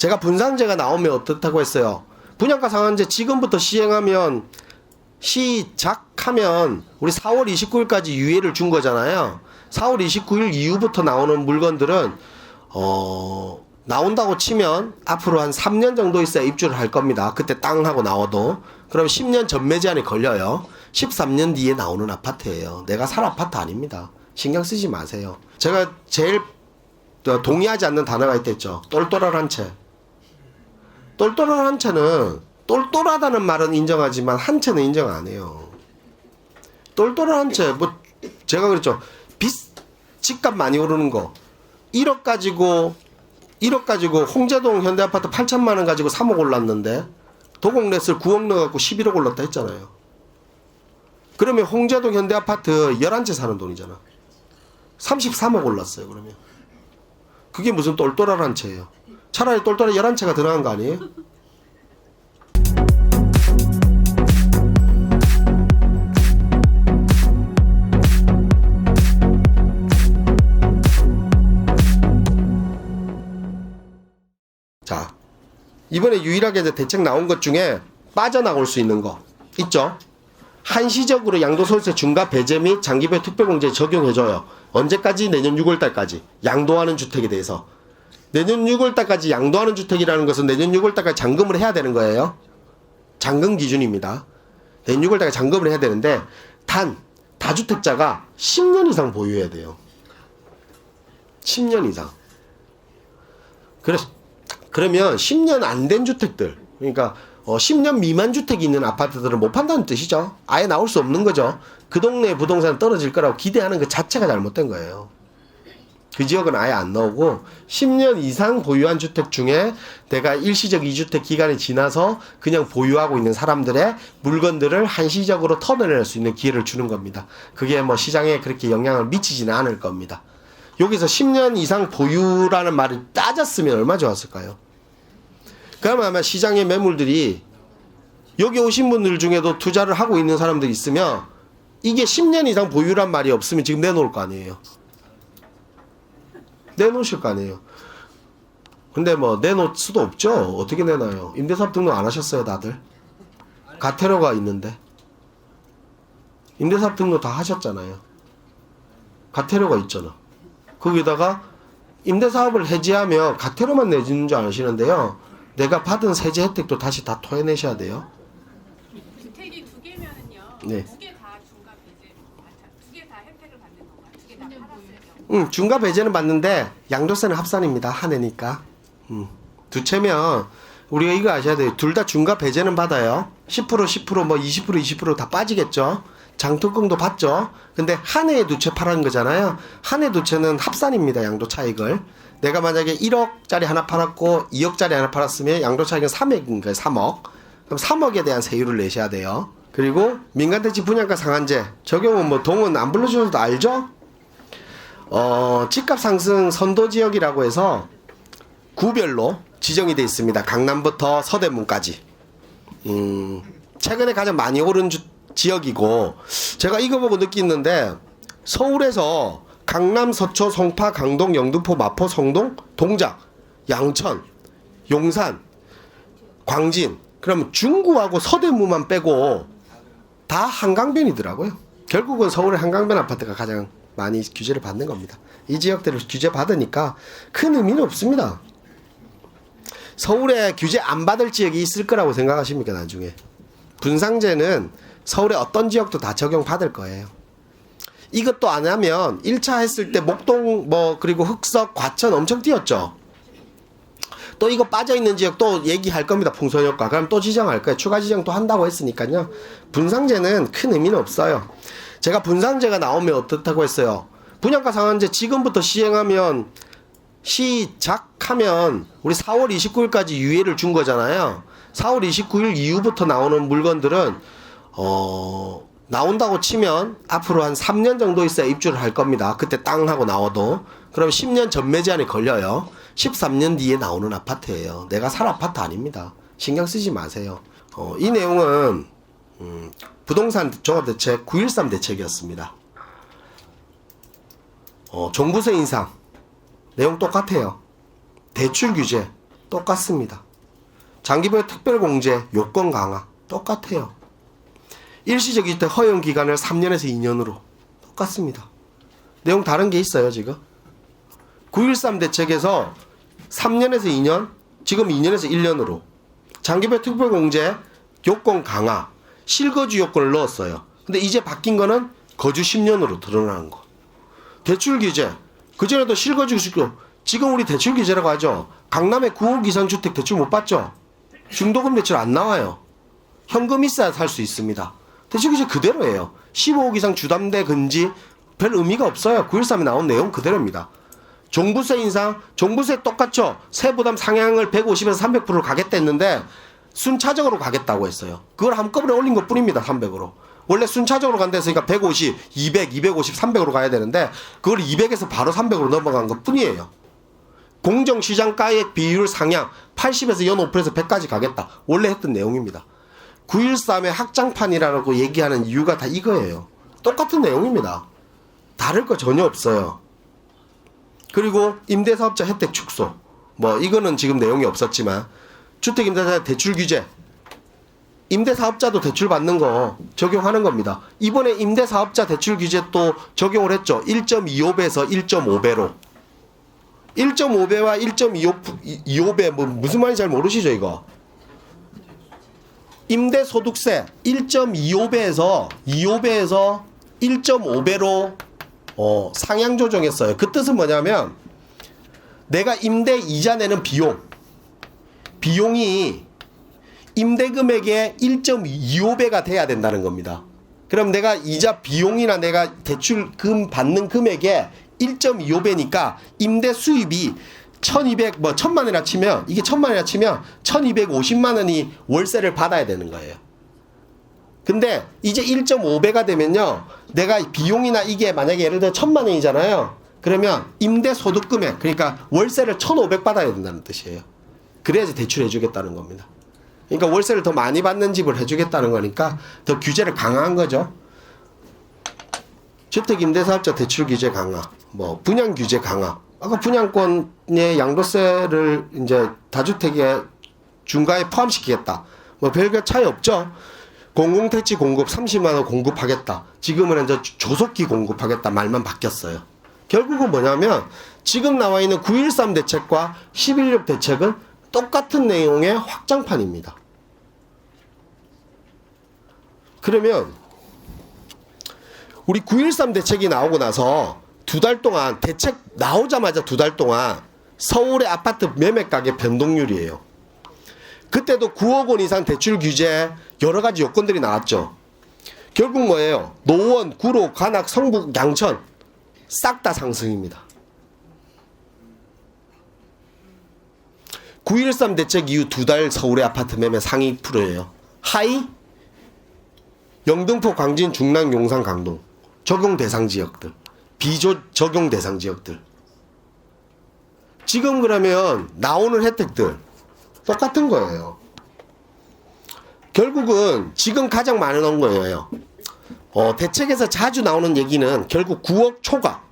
제가 분상제가 나오면 어떻다고 했어요? 분양가 상한제 지금부터 시행하면 시작하면 우리 4월 29일까지 유예를 준 거잖아요. 4월 29일 이후부터 나오는 물건들은 나온다고 치면 앞으로 한 3년 정도 있어야 입주를 할 겁니다. 그때 땅 하고 나와도. 그럼 10년 전매 제한이 걸려요. 13년 뒤에 나오는 아파트예요. 내가 살 아파트 아닙니다. 신경 쓰지 마세요. 제가 제일 동의하지 않는 단어가 있댔죠. 똘똘한 한 채. 똘똘한 한 채는 똘똘하다는 말은 인정하지만 한 채는 인정 안 해요. 똘똘한 한 채, 뭐 제가 그랬죠. 집값 많이 오르는 거 1억 가지고 홍제동 현대아파트 8천만 원 가지고 3억 올랐는데 도곡넷을 9억 넣어갖고 11억 올랐다 했잖아요. 그러면 홍제동 현대아파트 11채 사는 돈이잖아. 33억 올랐어요. 그러면 그게 무슨 똘똘한 한 채예요. 차라리 똘똘한 11채가 들어간 거 아니에요? 자, 이번에 유일하게 이제 대책 나온 것 중에 빠져나올 수 있는 거 있죠? 한시적으로 양도소득세 중과 배제 및 장기별 특별공제 적용해줘요. 언제까지? 내년 6월달까지. 양도하는 주택에 대해서. 내년 6월달까지 양도하는 주택이라는 것은 내년 6월달까지 잔금을 해야 되는 거예요. 잔금 기준입니다. 내년 6월달까지 잔금을 해야 되는데 단 다주택자가 10년 이상 보유해야 돼요. 10년 이상. 그러면 10년 안 된 주택들, 그러니까 10년 미만 주택이 있는 아파트들은 못 판다는 뜻이죠. 아예 나올 수 없는 거죠. 그 동네의 부동산은 떨어질 거라고 기대하는 그 자체가 잘못된 거예요. 그 지역은 아예 안 나오고 10년 이상 보유한 주택 중에 내가 일시적 2주택 기간이 지나서 그냥 보유하고 있는 사람들의 물건들을 한시적으로 턴을 수 있는 기회를 주는 겁니다. 그게 뭐 시장에 그렇게 영향을 미치지는 않을 겁니다. 여기서 10년 이상 보유라는 말을 따졌으면 얼마나 좋았을까요? 그러면 아마 시장의 매물들이 여기 오신 분들 중에도 투자를 하고 있는 사람들이 있으면 이게 10년 이상 보유란 말이 없으면 지금 내놓을 거 아니에요. 내놓으실 거 아니에요. 근데 뭐 내놓을 수도 없죠. 어떻게 내놔요? 임대사업 등록 안 하셨어요 다들? 가태료가 있는데 임대사업 등록 다 하셨잖아요. 가태료가 있잖아. 거기다가 임대사업을 해지하면 가태료만 내주는 줄 아시는데요. 내가 받은 세제 혜택도 다시 다 토해내셔야 돼요. 주택이 두 개면은요. 네. 두 개 다 중과 배제, 두 개 다 혜택을 받는 건가요? 두 개 다 팔았을 경우. 중과 배제는 받는데 양도세는 합산입니다. 한 해니까. 두 채면 우리가 이거 아셔야 돼요. 둘 다 중과 배제는 받아요. 10% 뭐 20% 다 빠지겠죠. 장특공도 받죠. 근데 한 해에 두 채 팔은 거잖아요. 한 해 두 채는 합산입니다. 양도 차익을. 내가 만약에 1억짜리 하나 팔았고 2억짜리 하나 팔았으면 양도 차익은 3억인 거예요. 3억. 그럼 3억에 대한 세율을 내셔야 돼요. 그리고 민간대지 분양가 상한제 적용은 뭐 동은 안 불러주셔도 알죠? 집값 상승 선도지역이라고 해서 구별로 지정이 되어 있습니다. 강남부터 서대문까지. 최근에 가장 많이 오른 지역이고 제가 이거 보고 느끼는데 서울에서 강남, 서초, 송파, 강동, 영등포, 마포, 성동, 동작, 양천, 용산, 광진 그러면 중구하고 서대문만 빼고 다 한강변이더라고요. 결국은 서울의 한강변 아파트가 가장 많이 규제를 받는 겁니다. 이 지역들을 규제 받으니까 큰 의미는 없습니다. 서울에 규제 안 받을 지역이 있을 거라고 생각하십니까 나중에? 분상제는 서울의 어떤 지역도 다 적용받을 거예요. 이것도 안 하면 1차 했을 때 목동 뭐 그리고 흑석 과천 엄청 뛰었죠. 또 이거 빠져있는 지역 또 얘기할 겁니다. 풍선효과. 그럼 또 지정할 거예요. 추가 지정 또 한다고 했으니까요. 분상제는 큰 의미는 없어요. 제가 분상제가 나오면 어떻다고 했어요? 분양가 상한제 지금부터 시행하면 시작하면 우리 4월 29일까지 유예를 준 거잖아요. 4월 29일 이후부터 나오는 물건들은 나온다고 치면 앞으로 한 3년 정도 있어야 입주를 할 겁니다. 그때 땅 하고 나와도. 그럼 10년 전매 제한이 걸려요. 13년 뒤에 나오는 아파트예요. 내가 살 아파트 아닙니다. 신경 쓰지 마세요. 이 내용은 부동산 종합대책 9.13 대책이었습니다. 종부세 인상 내용 똑같아요. 대출 규제 똑같습니다. 장기보유 특별공제 요건 강화 똑같아요. 일시적 주택 허용 기간을 3년에서 2년으로 똑같습니다. 내용 다른 게 있어요 지금? 9.13 대책에서 3년에서 2년, 지금 2년에서 1년으로 장기보유 특별공제 요건 강화, 실거주 요건을 넣었어요. 근데 이제 바뀐 거는 거주 10년으로 드러나는 거. 대출 규제, 그전에도 실거주 지금 우리 대출 규제라고 하죠. 강남에 9억 이상 주택 대출 못 받죠. 중도금 대출 안 나와요. 현금 있어야 살 수 있습니다. 대출 규제 그대로예요. 15억 이상 주담대 금지 별 의미가 없어요. 9.13에 나온 내용 그대로입니다. 종부세 인상, 종부세 똑같죠. 세부담 상향을 150에서 300%로 가겠다 했는데 순차적으로 가겠다고 했어요. 그걸 한꺼번에 올린 것 뿐입니다. 300으로. 원래 순차적으로 간다 했으니까 150, 200, 250, 300으로 가야 되는데 그걸 200에서 바로 300으로 넘어간 것 뿐이에요. 공정시장가액 비율 상향 80에서 연 5%에서 100까지 가겠다. 원래 했던 내용입니다. 9.13의 확장판이라고 얘기하는 이유가 다 이거예요. 똑같은 내용입니다. 다를 거 전혀 없어요. 그리고 임대사업자 혜택 축소. 뭐 이거는 지금 내용이 없었지만 주택임대차 대출 규제. 임대사업자도 대출 받는 거 적용하는 겁니다. 이번에 임대사업자 대출 규제 또 적용을 했죠. 1.25배에서 1.5배로. 1.5배와 1.25배 뭐 무슨 말인지 잘 모르시죠 이거? 임대소득세 1.25배에서 1.5배로 상향 조정했어요. 그 뜻은 뭐냐면 내가 임대 이자 내는 비용이 임대금액의 1.25배가 돼야 된다는 겁니다. 그럼 내가 이자 비용이나 내가 대출금 받는 금액의 1.25배니까 임대 수입이 1200, 1000만 원이라 치면, 이게 1000만 원이라 치면 1250만 원이 월세를 받아야 되는 거예요. 근데 이제 1.5배가 되면요, 내가 비용이나 이게 만약에 예를 들어 1000만 원이잖아요. 그러면 임대 소득 금액, 그러니까 월세를 1500 받아야 된다는 뜻이에요. 그래야지 대출해 주겠다는 겁니다. 그러니까 월세를 더 많이 받는 집을 해주겠다는 거니까 더 규제를 강화한 거죠. 주택임대사업자 대출 규제 강화, 분양 규제 강화. 아까 분양권의 양도세를 이제 다주택의 중과에 포함시키겠다. 별별 차이 없죠. 공공택지 공급 30만 원 공급하겠다. 지금은 이제 조속기 공급하겠다 말만 바뀌었어요. 결국은 뭐냐면 지금 나와 있는 9.13 대책과 11.6 대책은 똑같은 내용의 확장판입니다. 그러면 우리 9.13 대책이 나오고 나서 두 달 동안 대책 나오자마자 두 달 동안 서울의 아파트 매매 가격 변동률이에요. 그때도 9억 원 이상 대출 규제 여러 가지 요건들이 나왔죠. 결국 뭐예요? 노원, 구로, 관악, 성북, 양천 싹 다 상승입니다. 9.13 대책 이후 두 달 서울의 아파트 매매 상위 프로예요. 하위 영등포, 광진, 중랑, 용산, 강동 적용 대상 지역들, 비적용 대상 지역들. 지금 그러면 나오는 혜택들 똑같은 거예요. 결국은 지금 가장 많이 나온 거예요. 대책에서 자주 나오는 얘기는 결국 9억 초과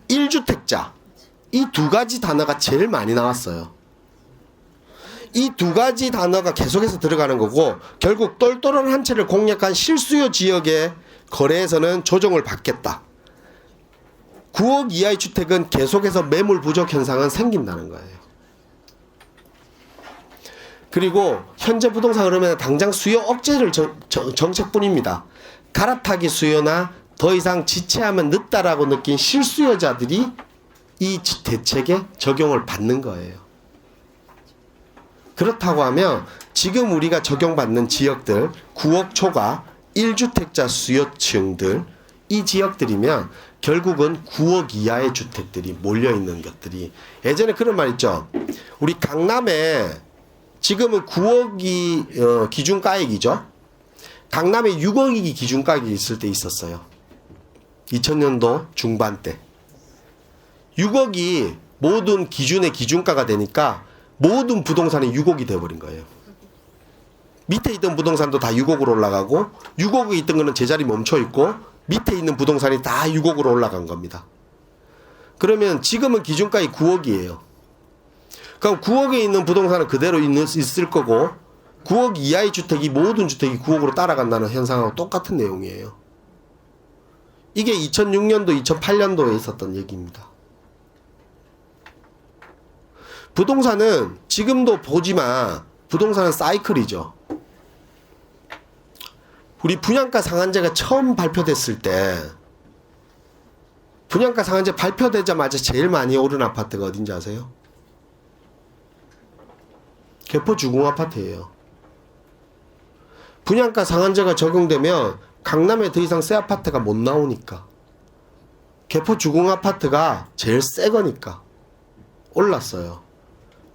1주택자 이 두 가지 단어가 제일 많이 나왔어요. 이 두 가지 단어가 계속해서 들어가는 거고 결국 똘똘한 한 채를 공략한 실수요 지역의 거래에서는 조정을 받겠다. 9억 이하의 주택은 계속해서 매물 부족 현상은 생긴다는 거예요. 그리고 현재 부동산 흐름에는 당장 수요 억제를 정책뿐입니다. 갈아타기 수요나 더 이상 지체하면 늦다라고 느낀 실수요자들이 이 대책에 적용을 받는 거예요. 그렇다고 하면 지금 우리가 적용받는 지역들 9억 초과 1주택자 수요층들 이 지역들이면 결국은 9억 이하의 주택들이 몰려있는 것들이 예전에 그런 말 있죠. 우리 강남에 지금은 9억이 기준가액이죠. 강남에 6억이 기준가액이 있을 때 있었어요. 2000년도 중반 때 6억이 모든 기준의 기준가가 되니까 모든 부동산이 6억이 돼버린 거예요. 밑에 있던 부동산도 다 6억으로 올라가고 6억에 있던 거는 제자리 멈춰있고 밑에 있는 부동산이 다 6억으로 올라간 겁니다. 그러면 지금은 기준가액이 9억이에요. 그럼 9억에 있는 부동산은 그대로 있을 거고 9억 이하의 주택이 모든 주택이 9억으로 따라간다는 현상하고 똑같은 내용이에요. 이게 2006년도, 2008년도에 있었던 얘기입니다. 부동산은 지금도 보지만 부동산은 사이클이죠. 우리 분양가 상한제가 처음 발표됐을 때 분양가 상한제 발표되자마자 제일 많이 오른 아파트가 어딘지 아세요? 개포 주공 아파트예요. 분양가 상한제가 적용되면 강남에 더 이상 새 아파트가 못 나오니까 개포 주공 아파트가 제일 새 거니까 올랐어요.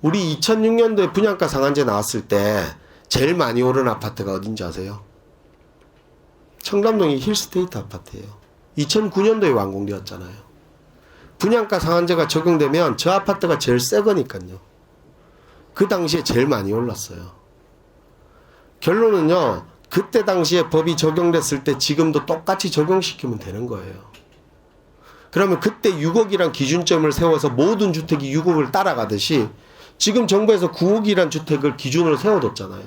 우리 2006년도에 분양가 상한제 나왔을 때 제일 많이 오른 아파트가 어딘지 아세요? 청담동의 힐스테이트 아파트예요. 2009년도에 완공되었잖아요. 분양가 상한제가 적용되면 저 아파트가 제일 새 거니까요. 그 당시에 제일 많이 올랐어요. 결론은요, 그때 당시에 법이 적용됐을 때 지금도 똑같이 적용시키면 되는 거예요. 그러면 그때 6억이란 기준점을 세워서 모든 주택이 6억을 따라가듯이 지금 정부에서 9억이란 주택을 기준으로 세워뒀잖아요.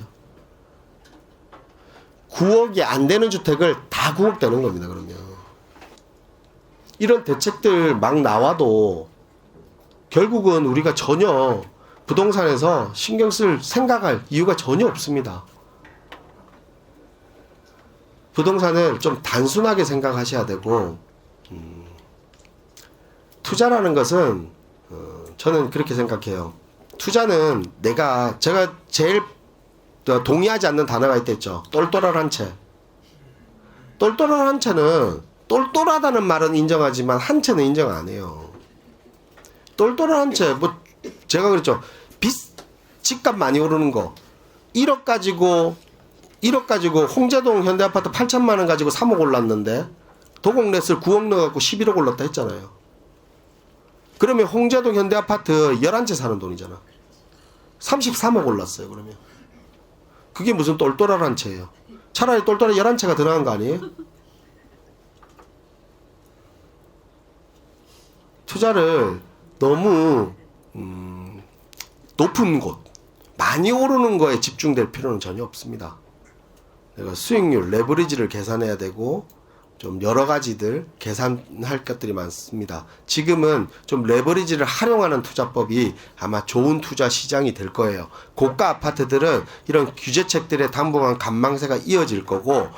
9억이 안 되는 주택을 다 9억 되는 겁니다, 그러면. 이런 대책들 막 나와도 결국은 우리가 전혀 부동산에서 신경 쓸 생각할 이유가 전혀 없습니다. 부동산을 좀 단순하게 생각하셔야 되고, 투자라는 것은, 저는 그렇게 생각해요. 투자는 제가 제일 동의하지 않는 단어가 있댔죠. 똘똘한 한 채. 똘똘한 한 채는, 똘똘하다는 말은 인정하지만 한 채는 인정 안 해요. 똘똘한 한 채, 제가 그랬죠. 집값 많이 오르는 거. 1억 가지고 홍제동 현대아파트 8천만 원 가지고 3억 올랐는데 도곡넷을 9억 넣어갖고 11억 올랐다 했잖아요. 그러면 홍제동 현대아파트 11채 사는 돈이잖아. 33억 올랐어요, 그러면. 그게 무슨 똘똘한 한 채예요. 차라리 똘똘한 11채가 더 나은 거 아니에요? 투자를 너무 높은 곳, 많이 오르는 거에 집중될 필요는 전혀 없습니다. 내가 수익률, 레버리지를 계산해야 되고 좀 여러 가지들 계산할 것들이 많습니다. 지금은 좀 레버리지를 활용하는 투자법이 아마 좋은 투자 시장이 될 거예요. 고가 아파트들은 이런 규제책들의 당분간 관망세가 이어질 거고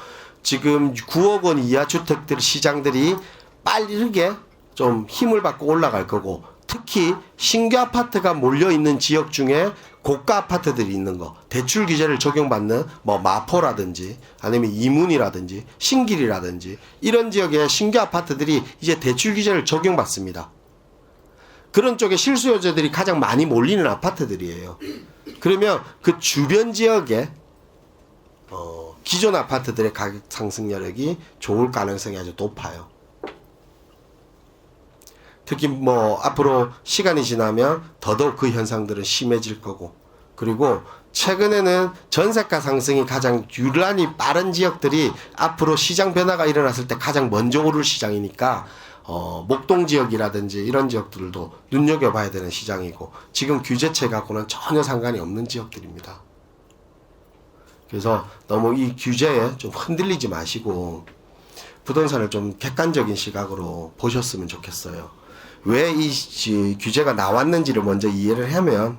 지금 9억 원 이하 주택들 시장들이 빠르게 좀 힘을 받고 올라갈 거고 특히 신규 아파트가 몰려있는 지역 중에 고가 아파트들이 있는 거 대출 규제를 적용받는 마포라든지 아니면 이문이라든지 신길이라든지 이런 지역의 신규 아파트들이 이제 대출 규제를 적용받습니다. 그런 쪽에 실수요자들이 가장 많이 몰리는 아파트들이에요. 그러면 그 주변 지역에 기존 아파트들의 가격 상승 여력이 좋을 가능성이 아주 높아요. 특히 앞으로 시간이 지나면 더더욱 그 현상들은 심해질 거고 그리고 최근에는 전세가 상승이 가장 유난히 빠른 지역들이 앞으로 시장 변화가 일어났을 때 가장 먼저 오를 시장이니까 목동 지역이라든지 이런 지역들도 눈여겨봐야 되는 시장이고 지금 규제책하고는 전혀 상관이 없는 지역들입니다. 그래서 너무 이 규제에 좀 흔들리지 마시고 부동산을 좀 객관적인 시각으로 보셨으면 좋겠어요. 왜 이 규제가 나왔는지를 먼저 이해를 하면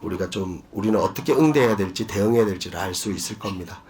우리는 어떻게 응대해야 될지 대응해야 될지를 알 수 있을 겁니다.